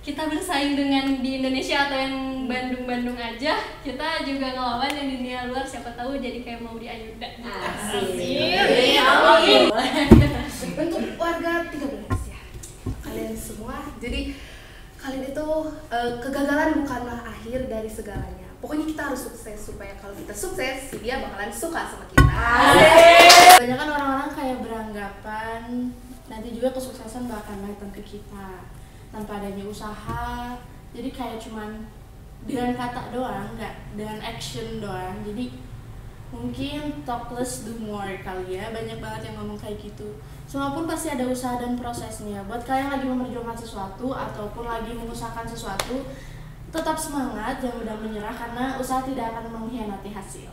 kita bersaing dengan di Indonesia atau yang Bandung-Bandung aja, kita juga ngelawan yang di dunia luar, siapa tahu jadi kayak Maudy Ayunda. Amin. Untuk warga 13 ya, kalian semua, jadi kalian itu kegagalan bukanlah akhir dari segalanya. Pokoknya kita harus sukses, supaya kalau kita sukses, si dia bakalan suka sama kita. Banyak kan orang-orang kayak beranggapan nanti juga kesuksesan bakal datang ke kita tanpa adanya usaha. Jadi kayak cuman dengan kata doang, nggak dengan action doang. Jadi mungkin talk less do more kali ya, banyak banget yang ngomong kayak gitu. Semua pun pasti ada usaha dan prosesnya. Buat kalian lagi memperjuangkan sesuatu ataupun lagi mengusahakan sesuatu, tetap semangat, jangan mudah menyerah karena usaha tidak akan mengkhianati hasil.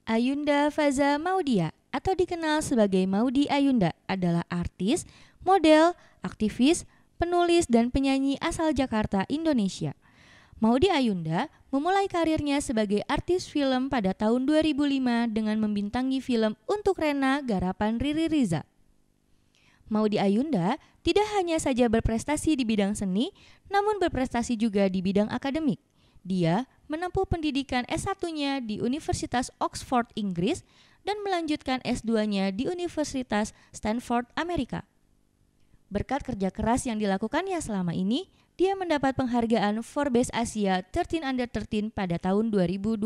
Ayunda Faza Maudia atau dikenal sebagai Maudy Ayunda adalah artis, model, aktivis, penulis, dan penyanyi asal Jakarta, Indonesia. Maudy Ayunda memulai karirnya sebagai artis film pada tahun 2005 dengan membintangi film Untuk Rena garapan Riri Riza. Maudy Ayunda tidak hanya saja berprestasi di bidang seni, namun berprestasi juga di bidang akademik. Dia menempuh pendidikan S1-nya di Universitas Oxford, Inggris, dan melanjutkan S2-nya di Universitas Stanford, Amerika. Berkat kerja keras yang dilakukannya selama ini, dia mendapat penghargaan Forbes Asia 13 Under 13 pada tahun 2021.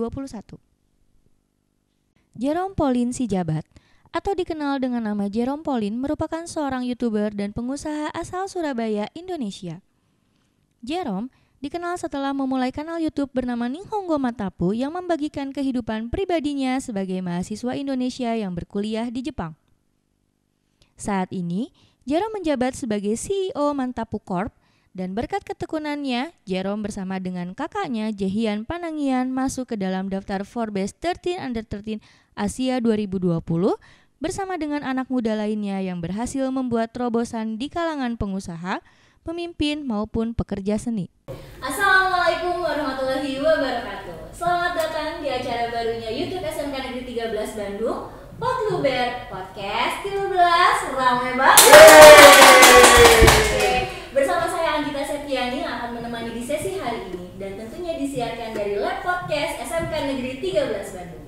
Jerome Pauline Sijabat atau dikenal dengan nama Jerome Pauline merupakan seorang YouTuber dan pengusaha asal Surabaya, Indonesia. Jerome dikenal setelah memulai kanal YouTube bernama Nihongo Matapu yang membagikan kehidupan pribadinya sebagai mahasiswa Indonesia yang berkuliah di Jepang. Saat ini, Jerome menjabat sebagai CEO Mantapu Corp, dan berkat ketekunannya, Jerome bersama dengan kakaknya Jehian Panangian masuk ke dalam daftar Forbes 13 Under 13 Asia 2020 bersama dengan anak muda lainnya yang berhasil membuat terobosan di kalangan pengusaha, pemimpin maupun pekerja seni. Assalamualaikum warahmatullahi wabarakatuh. Selamat datang di acara barunya YouTube SMK Negeri 13 Bandung, Potluber Podcast 13 Ramai banget. Bersama saya Anggita Septiani yang akan menemani di sesi hari ini dan tentunya disiarkan dari Lab Podcast SMK Negeri 13 Bandung.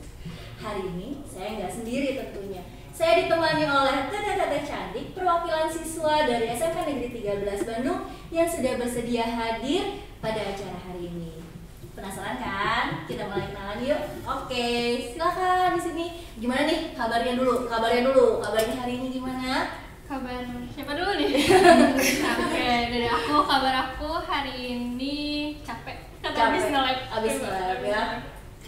Hari ini saya nggak sendiri tentunya. Saya ditemani oleh teteh-teteh cantik perwakilan siswa dari SMK Negeri 13 Bandung yang sudah bersedia hadir pada acara hari ini. Penasaran kan? Kita mulai kenalan yuk. Oke, silakan di sini. Gimana nih kabarnya dulu? Kabarnya hari ini gimana? Kabar siapa dulu nih? Oke, dari aku, kabar aku hari ini capek. Habis nge-lab ya.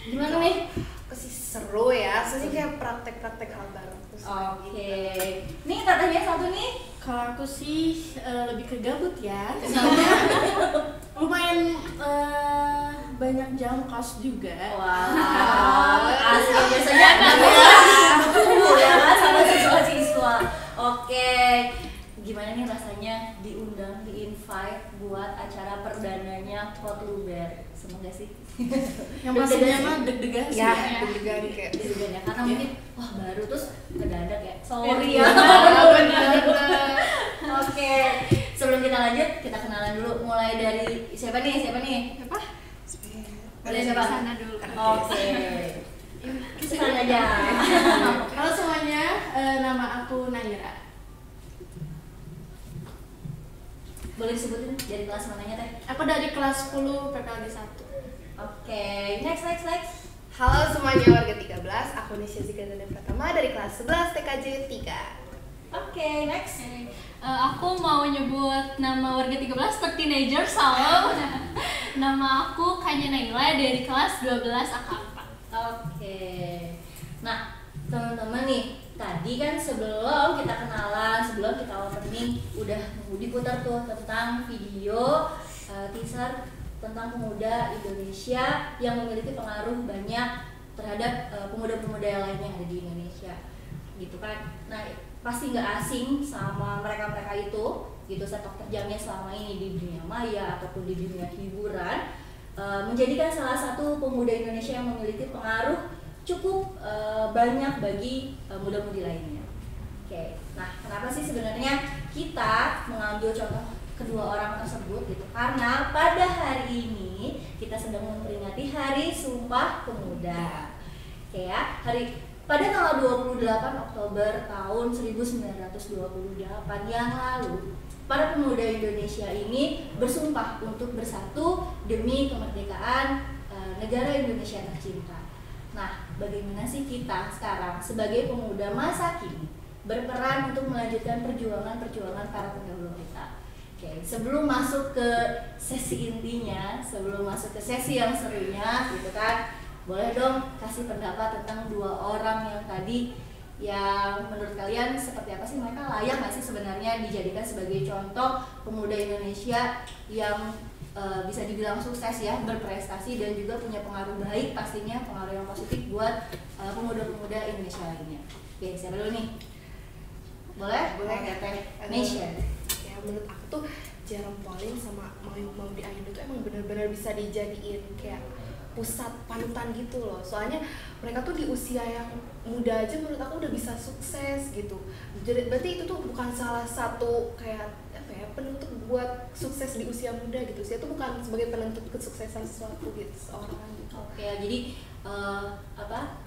Gimana nih? Sih seru ya, soalnya kayak praktek-praktek hal baru. Oke. Nih katanya satu nih. Kalau aku sih lebih ke gabut ya, soalnya lumayan banyak jam kos juga. Wow, asli biasanya kan ya sama siswa-siswa. Oke, gimana nih rasanya diundang, di-invite buat acara perdananya Potluber? Semoga sih. Yang pastinya mah deg-degan sih. Ya, deg-degan kayak deg-degan ya, karena mungkin wah baru terus kedadak ya. Sorry ya. benar. Oke, sebelum kita lanjut, kita kenalan dulu. Mulai dari siapa nih? Siapa? Dari siapa? Sana dulu. Oke. Kesana aja. Halo semuanya, nama aku Naira. Boleh disebutin dari kelas mananya teh? Aku dari kelas 10 PPLG 1. Oke, next. Halo semuanya warga 13, aku Nisha Zikradana Pratama dari kelas 11 TKJ 3. Oke, next. Aku mau nyebut nama warga 13 teenager, salam. Nama aku Kanya Naila dari kelas 12 AK4. Oke. Nah, teman-teman nih, tadi kan sebelum kita kenalan, sebelum kita opening, udah diputar tuh tentang video teaser tentang pemuda Indonesia yang memiliki pengaruh banyak terhadap pemuda-pemuda yang lainnya yang ada di Indonesia, gitu kan. Nah, pasti nggak asing sama mereka-mereka itu gitu, sepak terjangnya selama ini di dunia maya ataupun di dunia hiburan, menjadikan salah satu pemuda Indonesia yang memiliki pengaruh cukup banyak bagi muda-mudi lainnya. Oke, nah kenapa sih sebenarnya kita mengambil contoh kedua orang tersebut gitu? Karena pada hari ini kita sedang memperingati Hari Sumpah Pemuda. Oke ya, pada tanggal 28 Oktober tahun 1928 yang lalu, para pemuda Indonesia ini bersumpah untuk bersatu demi kemerdekaan negara Indonesia tercinta. Nah, bagaimana sih kita sekarang sebagai pemuda masa kini berperan untuk melanjutkan perjuangan para pendahulu kita? Oke, sebelum masuk ke sesi intinya, sebelum masuk ke sesi yang serunya gitu kan, boleh dong kasih pendapat tentang dua orang yang tadi, yang menurut kalian seperti apa sih, mereka layak nggak sih sebenarnya dijadikan sebagai contoh pemuda Indonesia yang bisa dibilang sukses ya, berprestasi dan juga punya pengaruh baik, pastinya pengaruh yang positif buat pemuda-pemuda Indonesia lainnya. Oke, siapa dulu nih? Boleh? Teteh Nation. Ya menurut aku tuh Jerome Pauline sama Maudy Ayunda tuh emang benar-benar bisa dijadiin kayak pusat panutan gitu loh. Soalnya mereka tuh di usia yang muda aja menurut aku udah bisa sukses gitu. Jadi berarti itu tuh bukan salah satu kayak apa ya, penutup buat sukses di usia muda gitu. Usia itu bukan sebagai penentu kesuksesan sesuatu gitu seorang gitu. Oke, jadi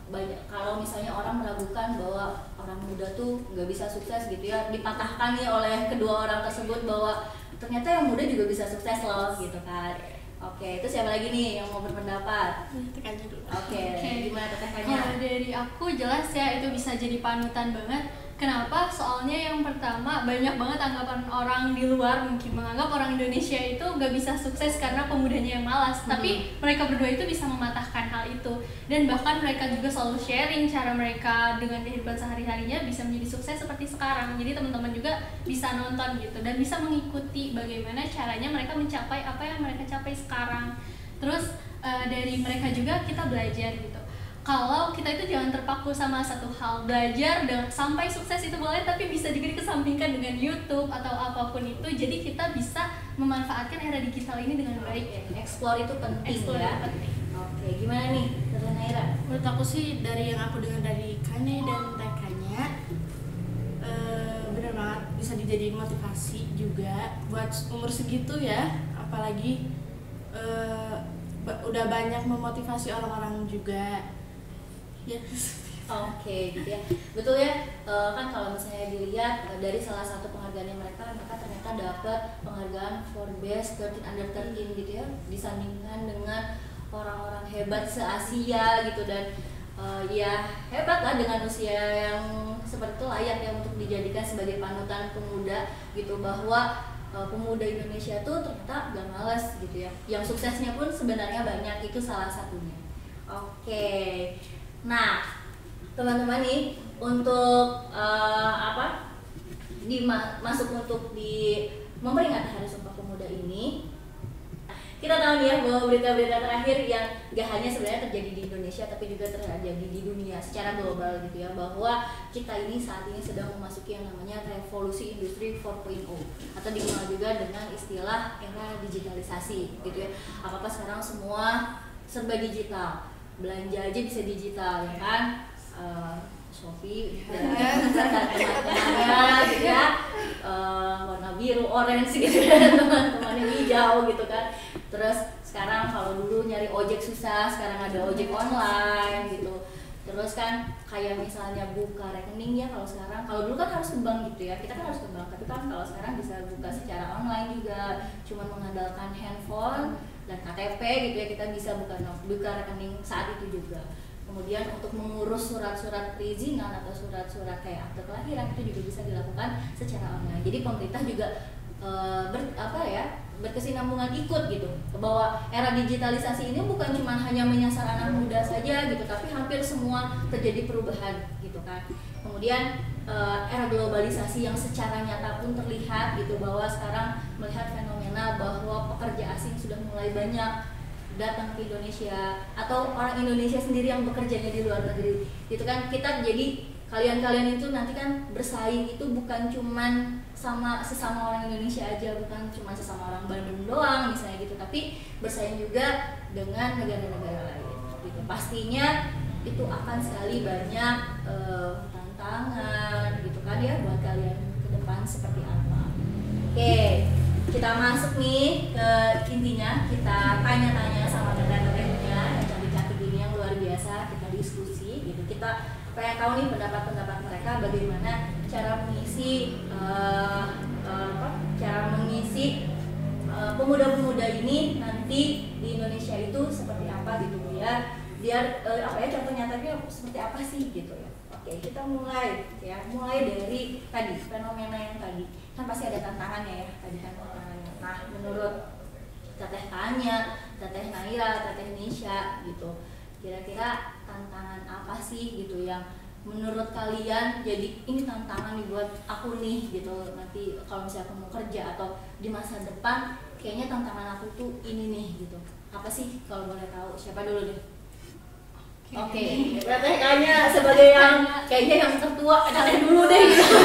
banyak kalau misalnya orang meragukan bahwa orang muda tuh nggak bisa sukses gitu ya, dipatahkan nih oleh kedua orang tersebut bahwa ternyata yang muda juga bisa sukses loh gitu kan. Oke, itu siapa lagi nih yang mau berpendapat? Tekannya dulu. Oke, gimana tekannya? Kalau dari aku jelas ya itu bisa jadi panutan banget. Kenapa? Soalnya yang pertama, banyak banget anggapan orang di luar mungkin menganggap orang Indonesia itu gak bisa sukses karena pemudanya yang malas. Tapi mereka berdua itu bisa mematahkan hal itu. Dan bahkan mereka juga selalu sharing cara mereka dengan kehidupan sehari-harinya bisa menjadi sukses seperti sekarang. Jadi teman-teman juga bisa nonton gitu dan bisa mengikuti bagaimana caranya mereka mencapai apa yang mereka capai sekarang. Terus dari mereka juga kita belajar gitu. Kalau kita itu jangan terpaku sama satu hal, belajar sampai sukses itu boleh, tapi bisa juga dikesampingkan dengan YouTube atau apapun itu. Jadi kita bisa memanfaatkan era digital ini dengan baik. Explore itu penting. Explore ya. itu penting. Oke, gimana nih, Tante Naira? Menurut aku sih dari yang aku dengar dari Kane dan Tekanya, benar banget bisa dijadiin motivasi juga buat umur segitu ya, apalagi udah banyak memotivasi orang-orang juga. Ya. Oke, gitu ya. Betul ya, kan kalau misalnya dilihat dari salah satu penghargaan mereka ternyata dapat penghargaan Forbes 13 Under 13 gitu ya, disandingkan dengan orang-orang hebat se-Asia gitu. Dan ya hebat lah, dengan usia yang seperti itu layak ya untuk dijadikan sebagai panutan pemuda gitu, bahwa pemuda Indonesia tuh ternyata gak malas gitu ya, yang suksesnya pun sebenarnya banyak, itu salah satunya. Oke. Nah, teman-teman nih, untuk masuk untuk di memperingati Hari Sumpah Pemuda ini, kita tahu nih ya bahwa berita-berita terakhir yang gak hanya sebenarnya terjadi di Indonesia tapi juga terjadi di dunia secara global gitu ya, bahwa kita ini saat ini sedang memasuki yang namanya revolusi industri 4.0 atau dikenal juga dengan istilah era digitalisasi gitu ya. Apa-apa sekarang semua serba digital, belanja aja bisa digital ya kan, Shopee dan teman-temannya gitu ya, warna biru, orange gitu ya, teman-temannya hijau gitu kan. Terus sekarang kalau dulu nyari ojek susah, sekarang ada ojek online gitu. Terus kan kayak misalnya buka rekening ya, kalau dulu kan harus ke bank gitu ya, kita kan harus ke bank, tapi kan kalau sekarang bisa buka secara online juga, cuma mengandalkan handphone dan KTP gitu ya, kita bisa buka rekening saat itu juga. Kemudian untuk mengurus surat-surat perizinan atau surat-surat kayak akte kelahiran itu juga bisa dilakukan secara online. Jadi pemerintah juga berkesinambungan ikut gitu, bahwa era digitalisasi ini bukan cuma hanya menyasar anak muda saja gitu, tapi hampir semua terjadi perubahan gitu kan. Kemudian era globalisasi yang secara nyata pun terlihat gitu, bahwa sekarang melihat fenomena bahwa pekerja asing sudah mulai banyak datang ke Indonesia, atau orang Indonesia sendiri yang bekerjanya di luar negeri gitu kan. Kita jadi kalian itu nanti kan bersaing itu bukan cuman sama sesama orang Indonesia aja, bukan cuma sesama orang Bandung doang misalnya gitu, tapi bersaing juga dengan negara-negara lain gitu. Pastinya itu akan sekali banyak tantangan gitu kan ya buat kalian ke depan seperti apa. Oke, kita masuk nih ke intinya, kita tanya-tanya sama teteh-tetehnya yang cantik-cantik ini yang luar biasa, kita diskusi gitu. Kita pengen tahu nih pendapat-pendapat mereka bagaimana cara mengisi pemuda-pemuda ini nanti di Indonesia itu seperti apa gitu ya. Biar contoh nyatanya seperti apa sih gitu ya. Oke, kita mulai dari tadi fenomena yang tadi kan pasti ada tantangannya ya tadi kan tantangannya. Nah, menurut Teteh Tanya, Teteh Naira, Teteh Nisha gitu, kira-kira tantangan apa sih gitu yang menurut kalian jadi ini tantangan nih buat aku nih gitu, nanti kalau misalnya aku mau kerja atau di masa depan kayaknya tantangan aku tuh ini nih gitu. Apa sih kalau boleh tahu? Siapa dulu deh? Oke, Teteh Tanya sebagai yang kayaknya yang tertua, kalian dulu deh gitu.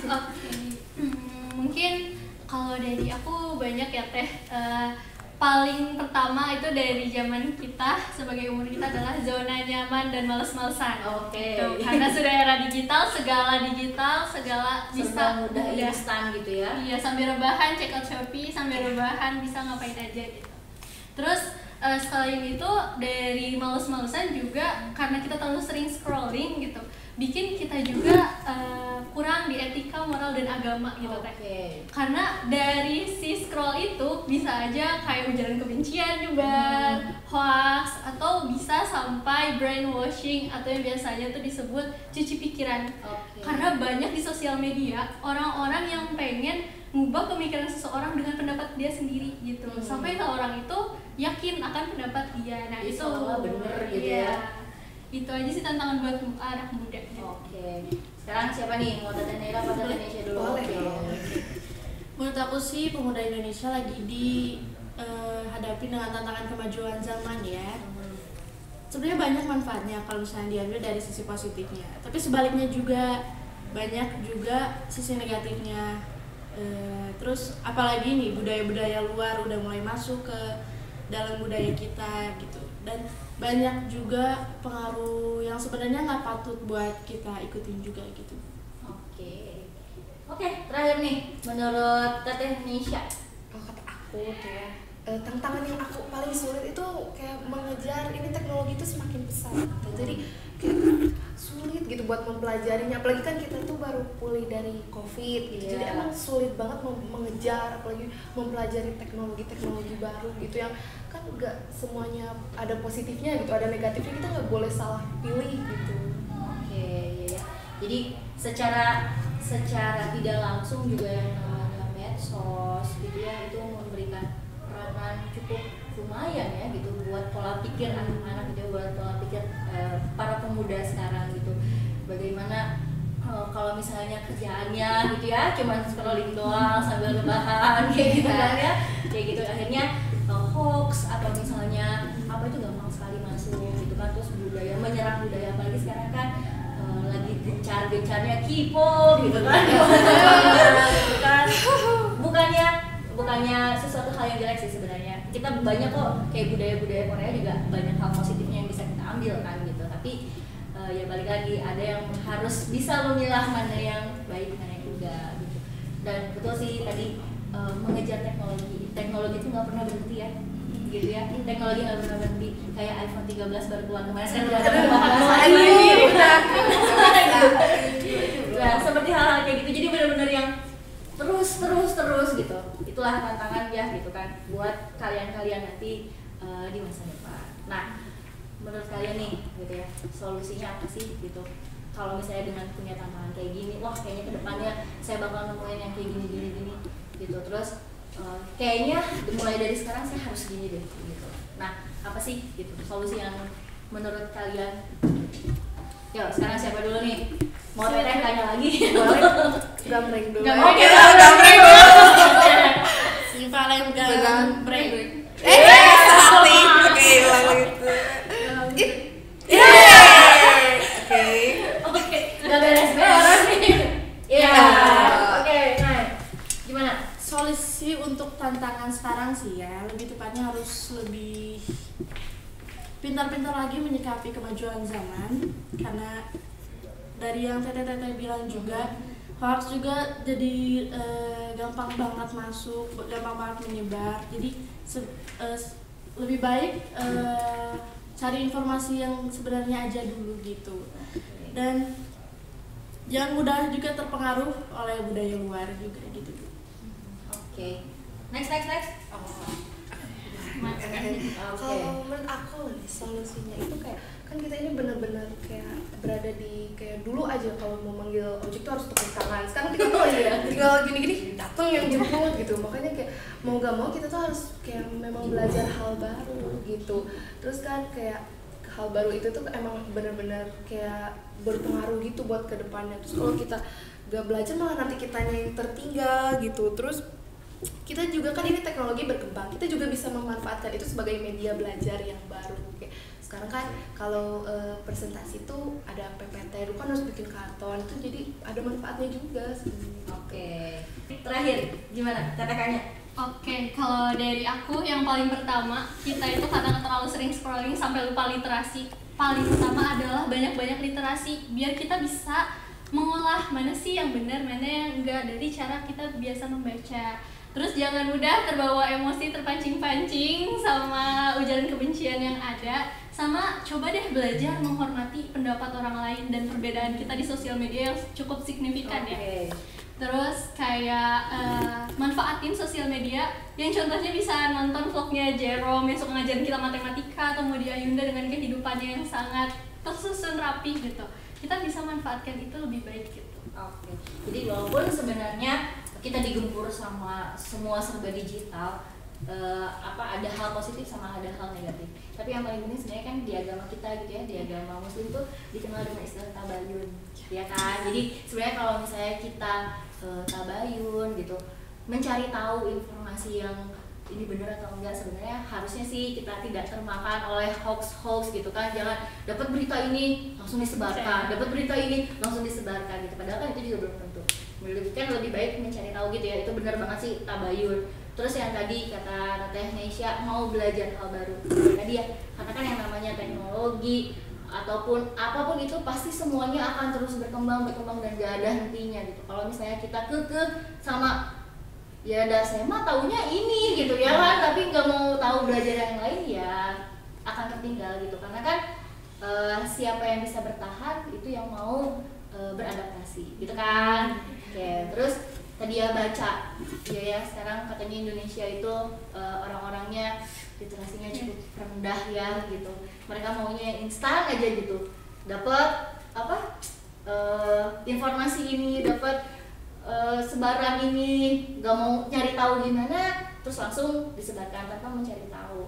Oke, mungkin kalau dari aku banyak ya Teh. Paling pertama itu dari zaman kita sebagai umur kita adalah zona nyaman dan males-malesan. Oke. Karena sudah era digital, segala bisa mudah instan gitu ya. Iya, sambil rebahan check out Shopee, sambil rebahan bisa ngapain aja gitu. Terus selain itu dari males-malesan juga karena kita terlalu sering scrolling gitu, bikin kita juga kurang di etika, moral dan agama gitu Teh. Karena dari si scroll itu bisa aja kayak ujaran kebencian juga, hoax, atau bisa sampai brainwashing atau yang biasanya tuh disebut cuci pikiran. Karena banyak di sosial media orang-orang yang pengen ngubah pemikiran seseorang dengan pendapat dia sendiri gitu, sampai orang itu yakin akan pendapat dia. Nah itu bener gitu ya. Itu aja sih tantangan buat anak muda. Oke. Sekarang siapa nih? Mau Teteh Naira atau Teteh Nisha dulu? Menurut aku sih pemuda Indonesia lagi dihadapi dengan tantangan kemajuan zaman ya. Sebenarnya banyak manfaatnya kalau misalnya diambil dari sisi positifnya, tapi sebaliknya juga banyak juga sisi negatifnya. Terus apalagi nih budaya-budaya luar udah mulai masuk ke dalam budaya kita gitu, dan banyak juga pengaruh yang sebenarnya nggak patut buat kita ikutin juga gitu. Oke, terakhir nih menurut Teteh Nisha. Kalau kata aku tuh ya, tantangan yang aku paling sulit itu kayak mengejar ini teknologi itu semakin pesat gitu. Jadi kayak sulit gitu buat mempelajarinya, apalagi kan kita tuh baru pulih dari COVID gitu. Jadi emang sulit banget mengejar, apalagi mempelajari teknologi baru gitu yang kan nggak semuanya ada positifnya gitu, ada negatifnya, kita nggak boleh salah pilih gitu. Iya. Jadi secara tidak langsung juga yang namanya medsos gitu ya, itu memberikan peranan cukup lumayan ya gitu buat pola pikir anak-anak gitu, buat pola pikir para pemuda sekarang gitu. Bagaimana kalau misalnya kerjaannya gitu ya cuman scrolling doang sambil rebahan kayak gitu kan ya, kayak gitu akhirnya hoax atau misalnya apa itu gampang sekali masuk gitu kan. Terus menyerang budaya, apalagi sekarang kan lagi gencar-gencarnya K-pop gitu kan. bukannya sesuatu hal yang jelek sih sebenarnya. Kita banyak kok kayak budaya-budaya Korea juga banyak hal positifnya yang bisa kita ambil kan gitu. Tapi ya balik lagi ada yang harus bisa memilah mana yang baik mana yang enggak gitu. Dan betul sih tadi mengejar teknologi itu nggak pernah berhenti ya gitu ya. Teknologi nggak pernah berhenti, kayak iPhone 13 baru keluar kemarin kan udah ada pembahasan lagi. Nah seperti hal-hal kayak gitu, jadi benar-benar yang terus gitu. Itulah tantangan ya gitu kan buat kalian nanti di masa depan. Nah menurut kalian nih gitu ya, solusinya apa sih gitu kalau misalnya dengan punya tantangan kayak gini, wah kayaknya kedepannya saya bakal nemuin yang kayak gini gitu. Terus kayaknya mulai dari sekarang saya harus gini deh gitu. Nah apa sih gitu solusi yang menurut kalian? Yuk sekarang siapa dulu nih? Mau Teteh tanya lagi? Boleh. Gambreng dulu. Oke, gambreng dulu. Si paling gambreng. Sakti. Oke, ulang gitu. tantangan sekarang sih ya, lebih tepatnya harus lebih pintar-pintar lagi menyikapi kemajuan zaman, karena dari yang teteh-teteh bilang juga hoax juga jadi gampang banget masuk, gampang banget menyebar. Jadi lebih baik cari informasi yang sebenarnya aja dulu gitu, dan jangan mudah juga terpengaruh oleh budaya luar juga gitu. Oke. Next. Kalau menurut aku nih solusinya itu kayak kan kita ini benar-benar kayak berada di kayak dulu aja kalau mau manggil ojek tuh harus tepuk tangan. Sekarang kita tuh tinggal gini-gini datang yang jemput gitu. Makanya kayak mau gak mau kita tuh harus kayak memang belajar hal baru gitu. Terus kan kayak hal baru itu tuh emang benar-benar kayak berpengaruh gitu buat kedepannya. Terus kalau kita gak belajar malah nanti kitanya yang tertinggal gitu. Terus kita juga kan ini teknologi berkembang, kita juga bisa memanfaatkan itu sebagai media belajar yang baru. Kayak sekarang kan kalau presentasi itu ada PPT, lu kan harus bikin karton itu, jadi ada manfaatnya juga sih. Oke. Terakhir gimana katakannya? Oke, kalau dari aku yang paling pertama, kita itu karena terlalu sering scrolling sampai lupa literasi. Paling utama adalah banyak-banyak literasi biar kita bisa mengolah mana sih yang benar, mana yang enggak dari cara kita biasa membaca. Terus jangan mudah terbawa emosi, terpancing-pancing sama ujaran kebencian yang ada. Sama coba deh belajar menghormati pendapat orang lain dan perbedaan kita di sosial media yang cukup signifikan ya. Terus kayak manfaatin sosial media, yang contohnya bisa nonton vlognya Jerome yang suka ngajarin kita matematika, atau Maudy Ayunda dengan kehidupannya yang sangat tersusun rapi gitu. Kita bisa manfaatkan itu lebih baik gitu. Oke. Jadi walaupun sebenarnya kita digempur sama semua serba digital, ada hal positif sama ada hal negatif. Tapi yang paling penting sebenarnya kan di agama kita gitu ya, di agama Muslim tuh dikenal dengan istilah tabayun, ya kan. Jadi sebenarnya kalau misalnya kita tabayun gitu, mencari tahu informasi yang ini benar atau enggak, sebenarnya harusnya sih kita tidak termakan oleh hoax gitu kan. Jangan dapat berita ini langsung disebarkan, dapat berita ini langsung disebarkan gitu. Padahal kan itu juga belum tentu. Lebih baik mencari tahu gitu ya. Itu benar banget sih tabayun. Terus yang tadi kata Teh Nesya mau belajar hal baru tadi ya, karena kan yang namanya teknologi ataupun apapun itu pasti semuanya akan terus berkembang dan gak ada hentinya gitu. Kalau misalnya kita kekeh sama ya saya mah taunya ini gitu ya kan, tapi nggak mau tahu belajar yang lain, ya akan tertinggal gitu. Karena kan siapa yang bisa bertahan itu yang mau beradaptasi gitu kan. Oke, terus tadi ya baca ya sekarang katanya Indonesia itu orang-orangnya literasinya cukup rendah ya gitu. Mereka maunya yang instan aja gitu, dapat informasi ini, dapat sebaran ini, nggak mau nyari tahu gimana, terus langsung disebarkan tanpa mencari tahu.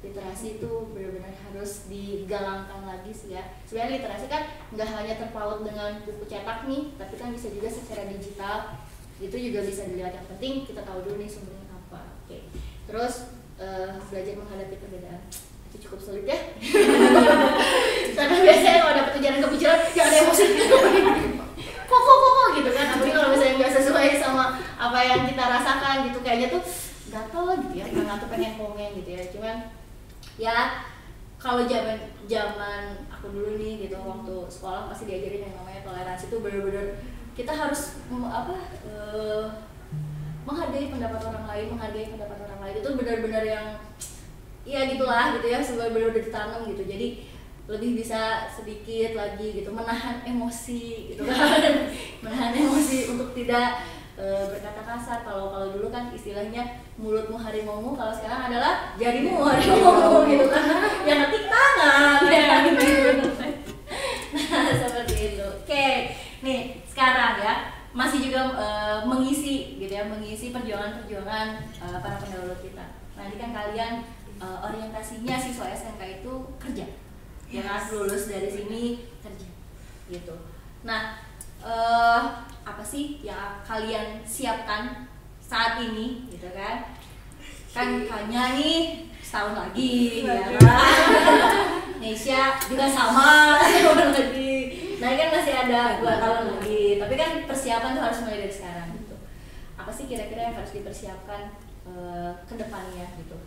Literasi itu benar-benar harus digalangkan lagi sih ya. Sebenarnya literasi kan nggak hanya terpaut dengan buku cetak nih, tapi kan bisa juga secara digital. Itu juga bisa dilihat. Yang penting kita tahu dulu nih sumbernya apa. Oke. Terus belajar menghadapi perbedaan itu cukup sulit ya. Karena biasanya kalau dapat ujaran kebencian jangan ada emosi. Kok gitu kan. Apalagi kalau misalnya nggak sesuai sama apa yang kita rasakan gitu, kayaknya tuh gatel gitu ya. Karena tuh pengen komen gitu ya. Cuman ya kalau zaman aku dulu nih gitu, waktu sekolah pasti diajarin yang namanya toleransi. Itu benar-benar kita harus menghargai pendapat orang lain, itu benar-benar yang ya gitulah gitu ya, sebenarnya benar-benar ditanam gitu. Jadi lebih bisa sedikit lagi gitu menahan emosi gitu kan. Menahan emosi untuk tidak berkata kasar. Kalau dulu kan istilahnya mulutmu harimaumu, kalau sekarang adalah jarimu harimaumu gitu kan. Yang ngetik tangan ya gitu. Nah, seperti itu. Oke. Nih, sekarang ya masih juga mengisi gitu ya, mengisi perjuangan para pendahulu kita. Nanti kan kalian orientasinya siswa SMK itu kerja. Ya kan, lulus dari sini kerja gitu. Nah, apa sih yang kalian siapkan saat ini gitu kan? Kan hanya nih setahun lagi ya kan. Nesya juga sama setahun lagi. Nah kan masih ada 2 tahun lagi, tapi kan persiapan tuh harus mulai dari sekarang gitu. Apa sih kira-kira yang harus dipersiapkan ke depannya gitu.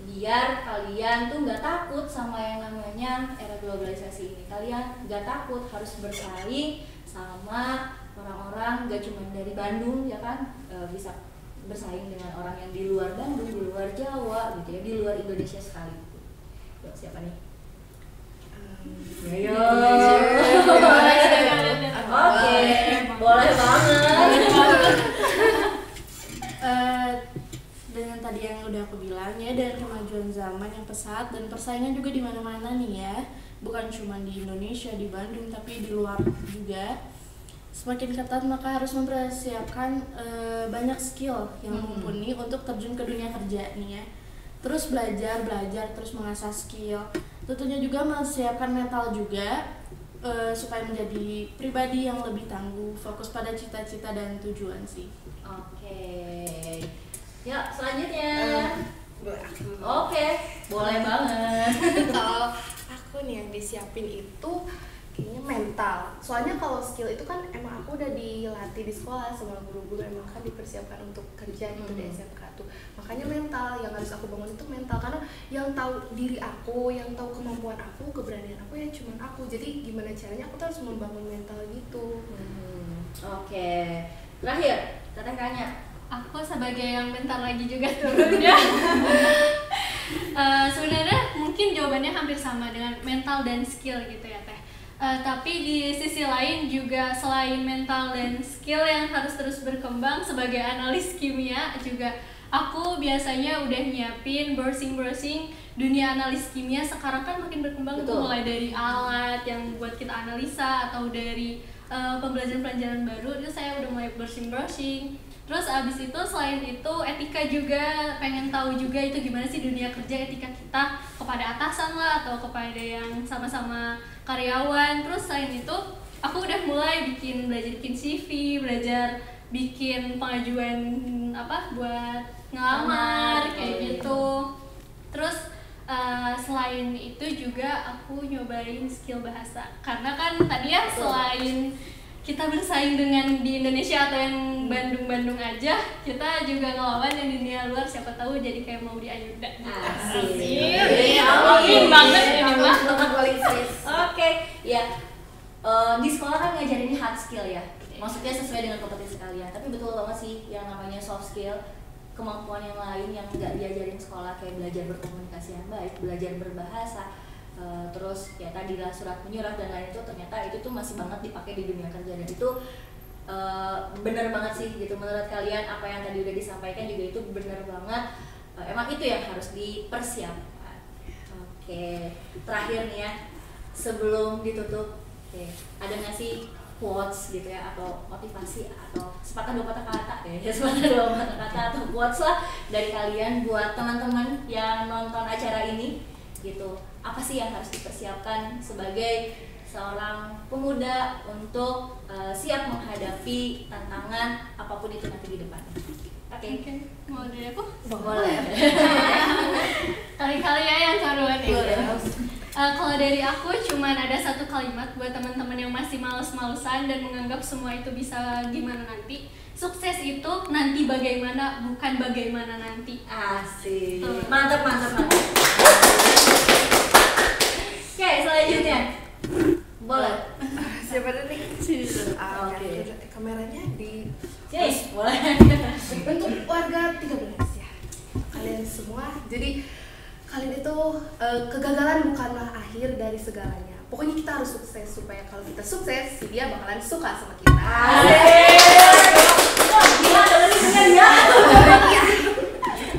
Biar kalian tuh nggak takut sama yang namanya era globalisasi ini. Kalian nggak takut harus bersaing sama orang-orang gak cuma dari Bandung ya kan, bisa bersaing dengan orang yang di luar Bandung, di luar Jawa gitu ya, di luar Indonesia sekali. Yuk, siapa nih? Ayo. Oke, boleh banget. Dengan tadi yang udah aku bilang ya, dengan kemajuan zaman yang pesat dan persaingan juga di mana-mana nih ya, bukan cuma di Indonesia, di Bandung, tapi di luar juga. Semakin ketat maka harus mempersiapkan banyak skill yang mumpuni untuk terjun ke dunia kerja nih ya. Terus belajar, terus mengasah skill. Tentunya juga mempersiapkan mental juga supaya menjadi pribadi yang lebih tangguh, fokus pada cita-cita dan tujuan sih. Oke. Ya, selanjutnya. Oke. Boleh banget. Kalau aku nih yang disiapin itu kayaknya mental. Soalnya kalau skill itu kan emang aku udah dilatih di sekolah sama guru-guru, emang kan dipersiapkan untuk kerja gitu di SMK tuh. Makanya mental yang harus aku bangun itu mental, karena yang tahu diri aku, yang tahu kemampuan aku, keberanian aku ya cuman aku. Jadi gimana caranya aku tuh harus membangun mental gitu. Oke. Terakhir, Teteh Kanya. Aku sebagai yang bentar lagi juga turun ya. Sebenarnya mungkin jawabannya hampir sama dengan mental dan skill gitu ya Teh. Tapi di sisi lain juga selain mental dan skill yang harus terus berkembang, sebagai analis kimia juga aku biasanya udah nyiapin browsing dunia analis kimia. Sekarang kan makin berkembang tuh, mulai dari alat yang buat kita analisa atau dari pembelajaran-pelajaran baru itu saya udah mulai browsing. Terus abis itu selain itu etika juga, pengen tahu juga itu gimana sih dunia kerja, etika kita kepada atasan lah atau kepada yang sama-sama karyawan. Terus selain itu aku udah mulai belajar bikin CV, belajar bikin pengajuan buat ngelamar kayak gitu. Terus selain itu juga aku nyobain skill bahasa, karena kan tadi ya selain kita bersaing dengan di Indonesia atau yang Bandung aja, kita juga ngelawan yang di dunia luar, siapa tahu jadi kayak Maudy Ayunda. Asik. Amin banget ini mah. Oke, ya. Di sekolah kan ngajarinnya hard skill ya. Maksudnya sesuai dengan kompetensi kalian. Tapi betul banget sih yang namanya soft skill, kemampuan yang lain yang nggak diajarin sekolah, kayak belajar berkomunikasi yang baik, belajar berbahasa, terus ya tadi lah surat menyurat dan lain itu, ternyata itu tuh masih banget dipakai di dunia kerja. Dan itu benar banget sih gitu. Menurut kalian apa yang tadi udah disampaikan juga itu benar banget, emang itu yang harus dipersiapkan. Oke, terakhir nih ya sebelum ditutup, ada nggak sih quotes gitu ya, atau motivasi, atau sepatah dua patah kata ya, sepatah dua patah kata atau quotes lah dari kalian buat teman-teman yang nonton acara ini gitu. Apa sih yang harus dipersiapkan sebagai seorang pemuda untuk siap menghadapi tantangan apapun itu nanti di depan? Oke. Mau dari aku? Boleh. Kali-kali ya yang seruan ya. Kalau dari aku cuman ada satu kalimat buat teman-teman yang masih males-malesan dan menganggap semua itu bisa gimana nanti. Sukses itu nanti bagaimana, bukan bagaimana nanti. Asik. Mantap. Oke, selanjutnya. Boleh. Siapa nih? Oke. Kameranya di Sini, boleh. Untuk warga 13 ya, kalian semua. Jadi kalian itu kegagalan bukanlah akhir dari segalanya. Pokoknya kita harus sukses, supaya kalau kita sukses, si dia bakalan suka sama kita. Gila, bener ya.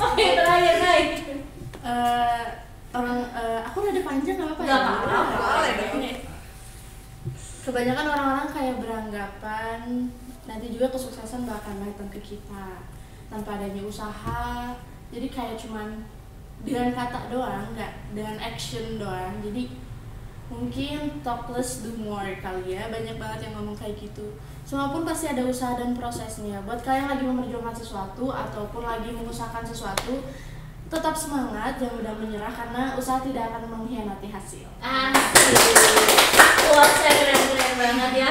Oke, terakhir naik. Aku rada panjang nggak apa-apa ya? Nggak apa-apa. Boleh dong. Oke. Kebanyakan orang-orang kayak beranggapan nanti juga kesuksesan bakal datang ke kita tanpa adanya usaha. Jadi kayak cuman dengan kata doang, nggak dengan action doang. Jadi mungkin talk less do more kali ya, banyak banget yang ngomong kayak gitu. Semua pun pasti ada usaha dan prosesnya. Buat kalian lagi memperjuangkan sesuatu ataupun lagi mengusahakan sesuatu, tetap semangat, jangan mudah menyerah karena usaha tidak akan mengkhianati hasil. Asik. Wah, keren banget ya.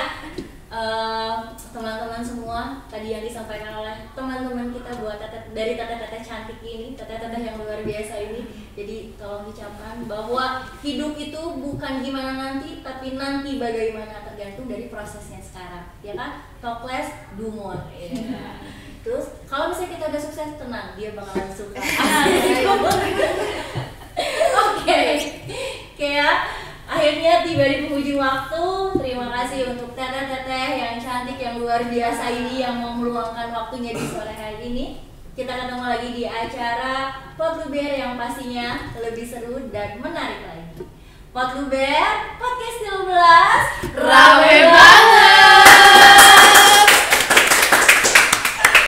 Teman-teman teman-teman semua tadi yang disampaikan oleh teman-teman kita buat dari teteh-teteh cantik ini, teteh-teteh yang luar biasa ini. Jadi tolong diucapkan bahwa hidup itu bukan gimana nanti, tapi nanti bagaimana, tergantung dari prosesnya sekarang, ya kan? Talk less, do more. Ya. Terus kalau misalnya kita udah sukses, tenang, dia bakalan suka. Oke, kayak akhirnya tiba di penghujung waktu. Terima kasih untuk teteh-teteh yang cantik, yang luar biasa ini, yang mau meluangkan waktunya di sore hari ini. Kita ketemu lagi di acara Potluber yang pastinya lebih seru dan menarik lagi. Potluber, podcast 13, rame banget.